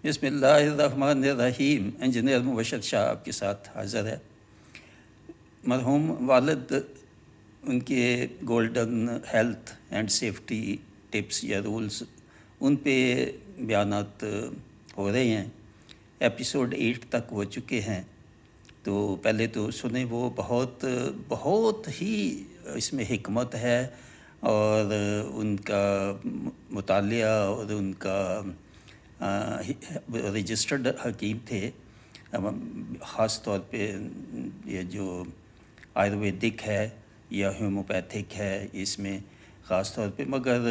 بسم اللہ الرحمن الرحیم۔ انجینئر مبشر شاہ آپ کے ساتھ حاضر ہے۔ مرحوم والد، ان کے golden health and safety tips یا رولز، ان پہ بیانات ہو رہے ہیں۔ ایپیسوڈ 8 تک ہو چکے ہیں، تو پہلے تو سنیں۔ وہ بہت ہی اس میں حکمت ہے، اور ان کا مطالعہ اور ان کا رجسٹرڈ حکیم تھے۔ خاص طور پہ یہ جو آیورویدک ہے یا ہومیوپیتھک ہے، اس میں خاص طور پہ، مگر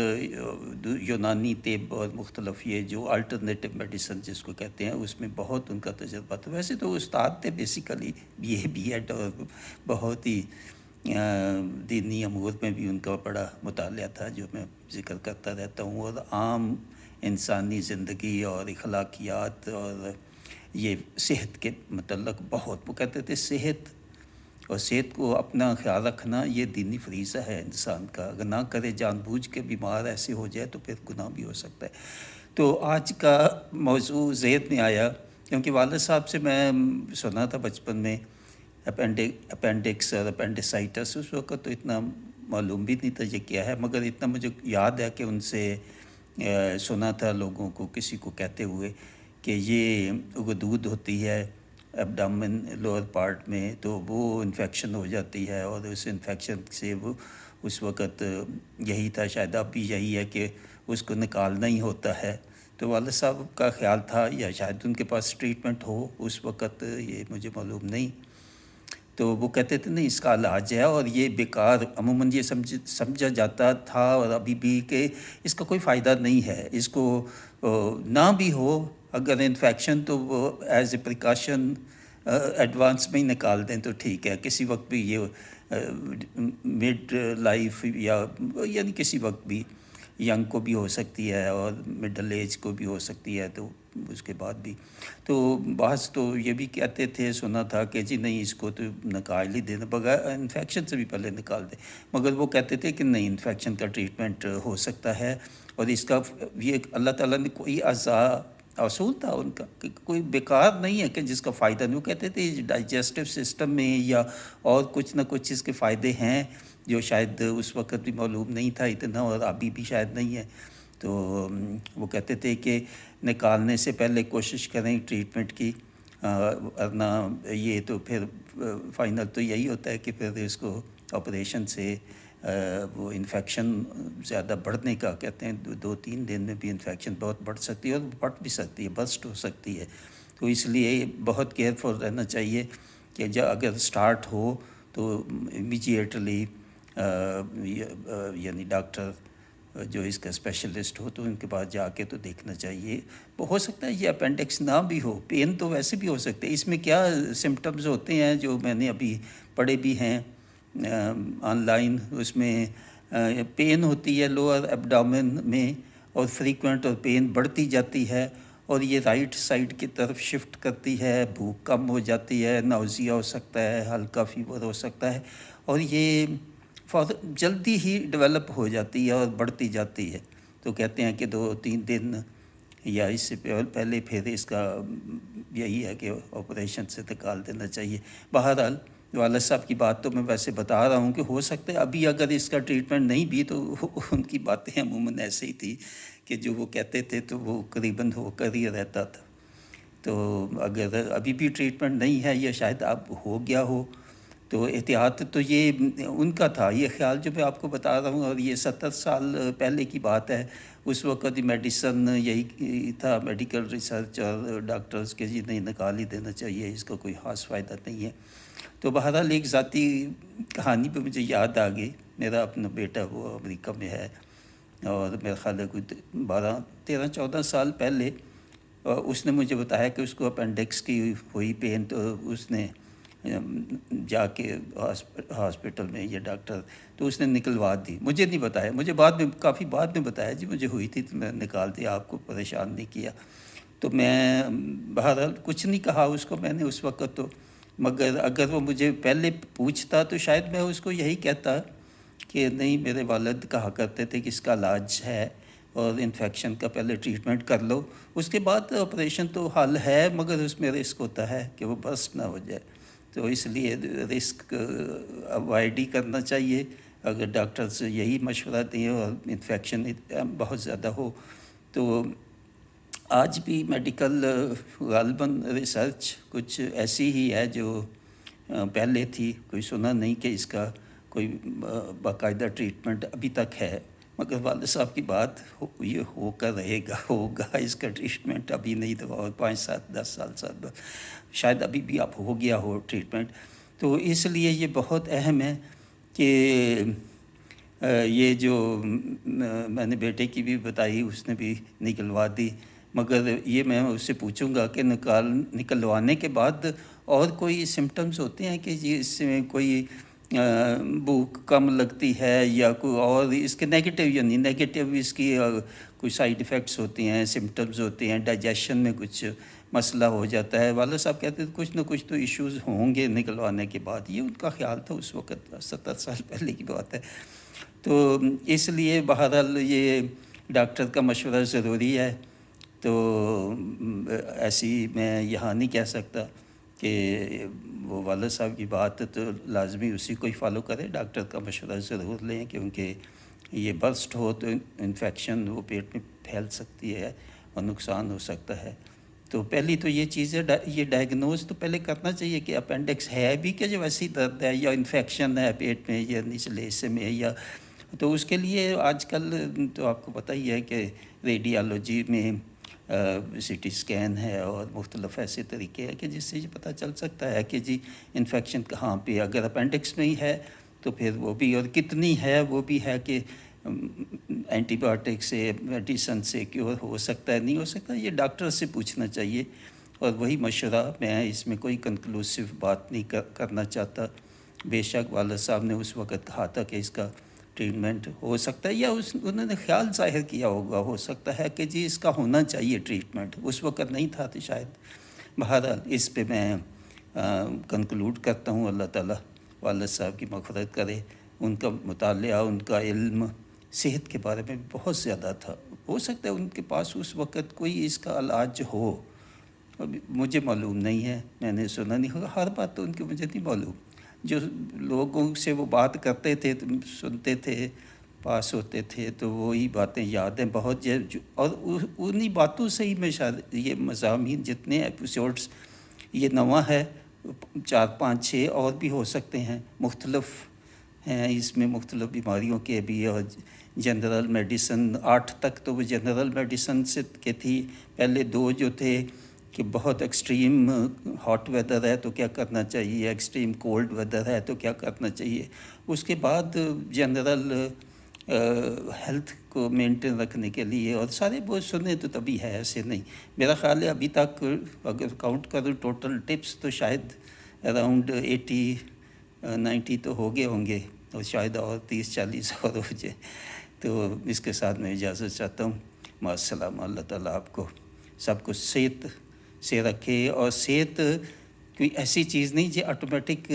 یونانی طب اور مختلف یہ جو الٹرنیٹو میڈیسن جس کو کہتے ہیں، اس میں بہت ان کا تجربہ تھا۔ ویسے تو استاد تھے بیسیکلی، بی ایڈ، اور بہت ہی دینی امور میں بھی ان کا بڑا مطالعہ تھا، جو میں ذکر کرتا رہتا ہوں، اور عام انسانی زندگی اور اخلاقیات اور یہ صحت کے متعلق بہت۔ وہ کہتے تھے صحت اور صحت کو اپنا خیال رکھنا یہ دینی فریضہ ہے انسان کا، اگر نہ کرے جان بوجھ کے بیمار ایسے ہو جائے تو پھر گناہ بھی ہو سکتا ہے۔ تو آج کا موضوع ذہن میں آیا کیونکہ والد صاحب سے میں سنا تھا بچپن میں اپینڈکس اور اپینڈیسائٹس، اس وقت تو اتنا معلوم بھی نہیں تھا یہ کیا ہے، مگر اتنا مجھے یاد ہے کہ ان سے سنا تھا لوگوں کو، کسی کو کہتے ہوئے کہ یہ غدود ہوتی ہے ایبڈامن لوور پارٹ میں، تو وہ انفیکشن ہو جاتی ہے، اور اس انفیکشن سے وہ اس وقت یہی تھا، شاید اب بھی یہی ہے کہ اس کو نکالنا ہی ہوتا ہے۔ تو والد صاحب کا خیال تھا، یا شاید ان کے پاس ٹریٹمنٹ ہو اس وقت، یہ مجھے معلوم نہیں۔ تو وہ کہتے تھے نہیں، اس کا علاج ہے، اور یہ بیکار، عموماً یہ سمجھا جاتا تھا اور ابھی بھی کہ اس کا کوئی فائدہ نہیں ہے، اس کو نہ بھی ہو اگر انفیکشن تو وہ ایز اے پریکاشن ایڈوانس میں ہی نکال دیں تو ٹھیک ہے، کسی وقت بھی یہ مڈ لائف یا یعنی کسی وقت بھی، ینگ کو بھی ہو سکتی ہے اور مڈل ایج کو بھی ہو سکتی ہے، تو اس کے بعد بھی۔ تو بعض تو یہ بھی کہتے تھے، سنا تھا کہ جی نہیں، اس کو تو نکال ہی دینا، بغیر انفیکشن سے بھی پہلے نکال دیں، مگر وہ کہتے تھے کہ نہیں، انفیکشن کا ٹریٹمنٹ ہو سکتا ہے، اور اس کا یہ اللہ تعالیٰ نے کوئی اصول تھا ان کا کہ کوئی بیکار نہیں ہے کہ جس کا فائدہ نہیں۔ وہ کہتے تھے ڈائجسٹو سسٹم میں یا اور کچھ نہ کچھ اس کے فائدے ہیں جو شاید اس وقت بھی معلوم نہیں تھا اتنا، اور ابھی بھی شاید نہیں ہے۔ تو وہ کہتے تھے کہ نکالنے سے پہلے کوشش کریں ٹریٹمنٹ کی، ورنہ یہ تو پھر فائنل تو یہی ہوتا ہے کہ پھر اس کو آپریشن سے وہ انفیکشن زیادہ بڑھنے کا کہتے ہیں، 2-3 دن میں بھی انفیکشن بہت بڑھ سکتی ہے، اور بڑھ بھی سکتی ہے، برسٹ ہو سکتی ہے۔ تو اس لیے بہت کیئرفل رہنا چاہیے کہ اگر سٹارٹ ہو تو امیجیٹلی یعنی ڈاکٹر جو اس کا اسپیشلسٹ ہو تو ان کے پاس جا کے تو دیکھنا چاہیے۔ ہو سکتا ہے یہ اپینڈکس نہ بھی ہو، پین تو ویسے بھی ہو سکتے ہیں۔ اس میں کیا سمٹمز ہوتے ہیں جو میں نے ابھی پڑھے بھی ہیں آن لائن، اس میں پین ہوتی ہے لوور ایبڈومن میں، اور فریکوینٹ، اور پین بڑھتی جاتی ہے، اور یہ رائٹ سائڈ کی طرف شفٹ کرتی ہے، بھوک کم ہو جاتی ہے، ناؤزیا ہو سکتا ہے، ہلکا فیور ہو سکتا ہے، اور یہ جلدی ہی ڈیولپ ہو جاتی ہے اور بڑھتی جاتی ہے۔ تو کہتے ہیں کہ 2-3 دن یا اس سے پہلے پھر اس کا یہی ہے کہ آپریشن سے نکال دینا چاہیے۔ بہرحال والد صاحب کی بات تو میں ویسے بتا رہا ہوں کہ ہو سکتا ہے ابھی اگر اس کا ٹریٹمنٹ نہیں بھی تو ان کی باتیں عموماً ایسے ہی تھی کہ جو وہ کہتے تھے تو وہ قریباً ہو کر ہی رہتا تھا۔ تو اگر ابھی بھی ٹریٹمنٹ نہیں ہے یا شاید اب ہو گیا ہو تو احتیاط تو یہ ان کا تھا، یہ خیال جو میں آپ کو بتا رہا ہوں، اور یہ 70 سال پہلے کی بات ہے۔ اس وقت میڈیسن یہی تھا، میڈیکل ریسرچ اور ڈاکٹرز کے جی نہیں، نکال ہی دینا چاہیے، اس کا کوئی خاص فائدہ نہیں ہے۔ تو بہرحال ایک ذاتی کہانی پہ مجھے یاد آ گئی، میرا اپنا بیٹا وہ امریکہ میں ہے، اور میرا خیال ہے کوئی 13-14 سال پہلے اس نے مجھے بتایا کہ اس کو اپینڈکس کی ہوئی پین، تو اس نے جا کے ہاسپٹل میں یہ ڈاکٹر، تو اس نے نکلوا دی، مجھے نہیں بتایا، مجھے کافی بعد میں بتایا، جی مجھے ہوئی تھی تو میں نکال دی، آپ کو پریشان نہیں کیا۔ تو میں بہرحال کچھ نہیں کہا اس کو میں نے اس وقت تو، مگر اگر وہ مجھے پہلے پوچھتا تو شاید میں اس کو یہی کہتا کہ نہیں، میرے والد کہا کرتے تھے کہ اس کا علاج ہے، اور انفیکشن کا پہلے ٹریٹمنٹ کر لو، اس کے بعد آپریشن تو حل ہے، مگر اس میں رسک ہوتا ہے کہ وہ برسٹ نہ ہو جائے، تو اس لیے رسک اوائڈ ہی کرنا چاہیے۔ اگر ڈاکٹرز یہی مشورہ دیں اور انفیکشن بہت زیادہ ہو تو آج بھی میڈیکل غالباً ریسرچ کچھ ایسی ہی ہے جو پہلے تھی، کوئی سنا نہیں کہ اس کا کوئی باقاعدہ ٹریٹمنٹ ابھی تک ہے، مگر والد صاحب کی بات یہ ہو کر رہے گا، ہوگا اس کا ٹریٹمنٹ، ابھی نہیں تو اور 5 7 10 سال بعد شاید ابھی بھی اب ہو گیا ہو ٹریٹمنٹ۔ تو اس لیے یہ بہت اہم ہے کہ یہ جو میں نے بیٹے کی بھی بتائی، اس نے بھی نکلوا دی، مگر یہ میں اس سے پوچھوں گا کہ نکلوانے کے بعد اور کوئی سمٹمز ہوتے ہیں کہ جی اس میں کوئی بھوک کم لگتی ہے یا کوئی اور اس کے نیگیٹو، یعنی نیگیٹو اس کی کوئی سائیڈ ایفیکٹس ہوتے ہیں، سمٹمز ہوتے ہیں، ڈائجیشن میں کچھ مسئلہ ہو جاتا ہے؟ والد صاحب کہتے ہیں کچھ نہ کچھ تو ایشوز ہوں گے نکلوانے کے بعد، یہ ان کا خیال تھا اس وقت، 70 سال پہلے کی بات ہے۔ تو اس لیے بہرحال یہ ڈاکٹر کا مشورہ ضروری ہے، تو ایسی میں یہاں نہیں کہہ سکتا کہ وہ والد صاحب کی بات تو لازمی اسی کو ہی فالو کرے، ڈاکٹر کا مشورہ ضرور لیں، کیونکہ یہ برسٹ ہو تو انفیکشن وہ پیٹ میں پھیل سکتی ہے اور نقصان ہو سکتا ہے۔ تو پہلی تو یہ چیز ہے، یہ ڈائگنوز تو پہلے کرنا چاہیے کہ اپینڈکس ہے بھی کہ جو ویسی درد ہے یا انفیکشن ہے پیٹ میں یا نچلے حصے میں، یا تو اس کے لیے آج کل تو آپ کو پتہ ہی ہے کہ ریڈیالوجی میں سی ٹی اسکین ہے اور مختلف ایسے طریقے ہیں کہ جس سے یہ پتہ چل سکتا ہے کہ جی انفیکشن کہاں پہ، اگر اپینڈکس میں ہی ہے تو پھر وہ بھی، اور کتنی ہے وہ بھی ہے، کہ اینٹی بایوٹک سے، میڈیسن سے کیور ہو سکتا ہے نہیں ہو سکتا، یہ ڈاکٹر سے پوچھنا چاہیے، اور وہی مشورہ، میں اس میں کوئی کنکلوسیو بات نہیں کرنا چاہتا۔ بے شک والد صاحب نے اس وقت کہا تھا کہ اس کا ٹریٹمنٹ ہو سکتا ہے، یا انہوں نے خیال ظاہر کیا ہوگا، ہو سکتا ہے کہ جی اس کا ہونا چاہیے ٹریٹمنٹ، اس وقت نہیں تھا تو شاید۔ بہرحال اس پہ میں کنکلوڈ کرتا ہوں، اللہ تعالیٰ والد صاحب کی مغفرت کرے، ان کا مطالعہ، ان کا علم صحت کے بارے میں بہت زیادہ تھا، ہو سکتا ہے ان کے پاس اس وقت کوئی اس کا علاج ہو، ابھی مجھے معلوم نہیں ہے، میں نے سنا نہیں ہوگا، ہر بات تو ان کی مجھے نہیں معلوم، جو لوگوں سے وہ بات کرتے تھے سنتے تھے، پاس ہوتے تھے، تو وہی باتیں یاد ہیں بہت، اور انہی باتوں سے ہی میں شاید یہ مضامین جتنے ایپیسوڈز، یہ نواں ہے، 4 5 6 اور بھی ہو سکتے ہیں، مختلف ہیں اس میں، مختلف بیماریوں کے بھی، اور جنرل میڈیسن 8 تک تو وہ جنرل میڈیسن سے کے تھی، پہلے 2 جو تھے کہ بہت ایکسٹریم ہاٹ ویدر ہے تو کیا کرنا چاہیے، ایکسٹریم کولڈ ویدر ہے تو کیا کرنا چاہیے، اس کے بعد جنرل ہیلتھ کو مینٹین رکھنے کے لیے، اور سارے وہ سنے تو تبھی ہے، ایسے نہیں، میرا خیال ہے ابھی تک اگر کاؤنٹ کروں ٹوٹل ٹپس تو شاید اراؤنڈ 80 90 تو ہو گئے ہوں گے، اور شاید اور 30 40 اور ہو جائے۔ تو اس کے ساتھ میں اجازت چاہتا ہوں، مع السلام، اللہ تعالیٰ آپ کو سب کچھ صحت سے رکھے، اور صحت کوئی ایسی چیز نہیں جو آٹومیٹک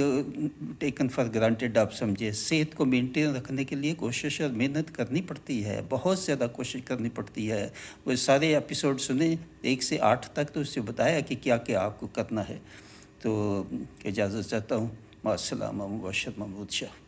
ٹیکن فار گرانٹیڈ آپ سمجھے، صحت کو مینٹین رکھنے کے لیے کوشش اور محنت کرنی پڑتی ہے، بہت زیادہ کوشش کرنی پڑتی ہے، وہ سارے ایپیسوڈ سنیں 1 سے 8 تک، تو اس سے بتایا کہ کیا کیا آپ کو کرنا ہے۔ تو اجازت چاہتا ہوں، مع السلام، مبشر محمود شاہ۔